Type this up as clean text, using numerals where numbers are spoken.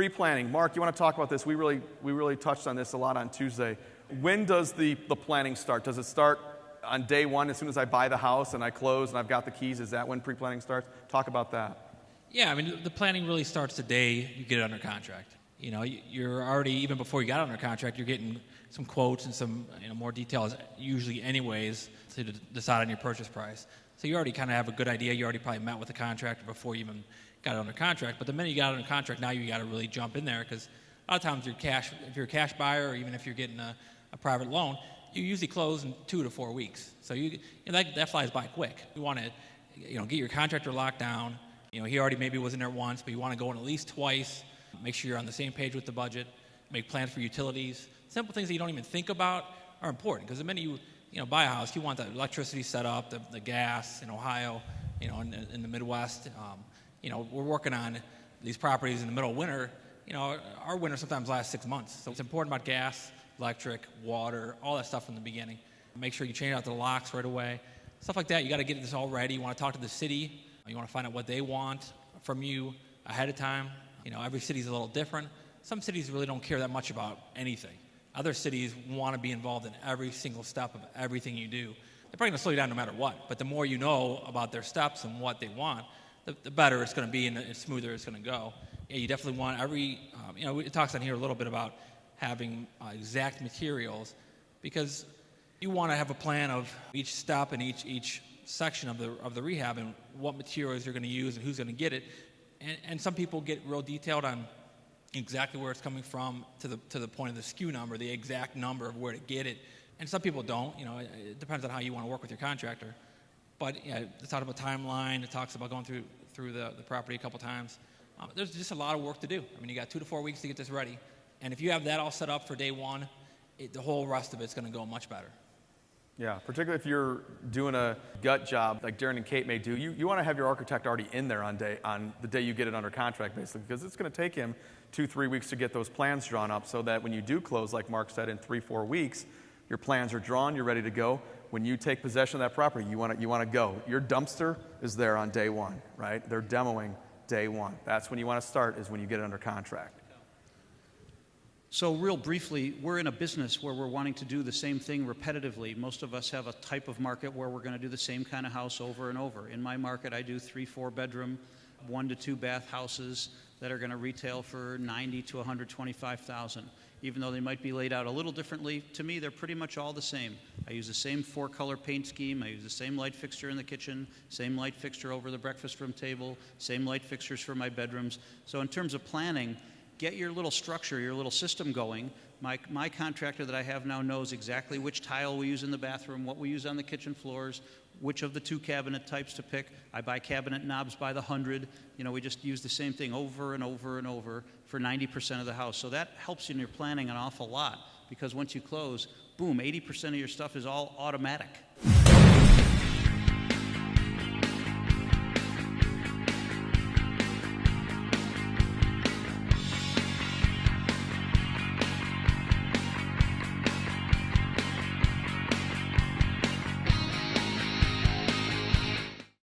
Pre-planning. Mark, you want to talk about this? We really touched on this a lot on Tuesday. When does the planning start? Does it start on day one as soon as I buy the house and I close and I've got the keys? Is that when pre-planning starts? Talk about that. Yeah, I mean, the planning really starts the day you get it under contract. You know, you're already, even before you got under contract, you're getting some quotes and some more details, usually anyways, to decide on your purchase price. So you already kind of have a good idea. You already probably met with the contractor before you even got it under contract. But the minute you got it under contract, now you got to really jump in there, because a lot of times if you're a cash buyer, or even if you're getting a private loan, you usually close in 2 to 4 weeks. So that flies by quick. You want to get your contractor locked down. He already maybe was in there once, but you want to go in at least twice. Make sure you're on the same page with the budget. Make plans for utilities. Simple things that you don't even think about are important, because the minute you buy a house, you want the electricity set up, the gas in Ohio, in the Midwest. We're working on these properties in the middle of winter. Our winter sometimes lasts 6 months. So it's important about gas, electric, water, all that stuff from the beginning. Make sure you change out the locks right away. Stuff like that, you got to get this all ready. You want to talk to the city. You want to find out what they want from you ahead of time. Every city's a little different. Some cities really don't care that much about anything. Other cities want to be involved in every single step of everything you do. They're probably going to slow you down no matter what. But the more you know about their steps and what they want, the better it's going to be and the smoother it's going to go. Yeah, you definitely want it talks on here a little bit about having exact materials, because you want to have a plan of each step and each section of the rehab and what materials you're going to use and who's going to get it. And some people get real detailed on exactly where it's coming from to the point of the SKU number, the exact number of where to get it. And some people don't. It depends on how you want to work with your contractor. But it talks about timeline. It talks about going through the property a couple times. There's just a lot of work to do. I mean, you got 2 to 4 weeks to get this ready. And if you have that all set up for day one, the whole rest of it's going to go much better. Yeah, particularly if you're doing a gut job like Darren and Kate may do, you want to have your architect already in there on the day you get it under contract, basically, because it's going to take him 2-3 weeks to get those plans drawn up, so that when you do close, like Mark said, in 3-4 weeks, your plans are drawn, you're ready to go. When you take possession of that property, you want to go. Your dumpster is there on day one, right? They're demoing day one. That's when you want to start, is when you get it under contract. So real briefly, we're in a business where we're wanting to do the same thing repetitively. Most of us have a type of market where we're going to do the same kind of house over and over. In my market, I do 3-4 bedroom, 1 to 2 bath houses that are going to retail for $90,000 to $125,000. Even though they might be laid out a little differently, to me, they're pretty much all the same. I use the same 4-color paint scheme. I use the same light fixture in the kitchen, same light fixture over the breakfast room table, same light fixtures for my bedrooms. So in terms of planning, get your little structure, your little system going. My contractor that I have now knows exactly which tile we use in the bathroom, what we use on the kitchen floors, which of the 2 cabinet types to pick. I buy cabinet knobs by the 100. We just use the same thing over and over and over for 90% of the house. So that helps you in your planning an awful lot, because once you close, boom, 80% of your stuff is all automatic.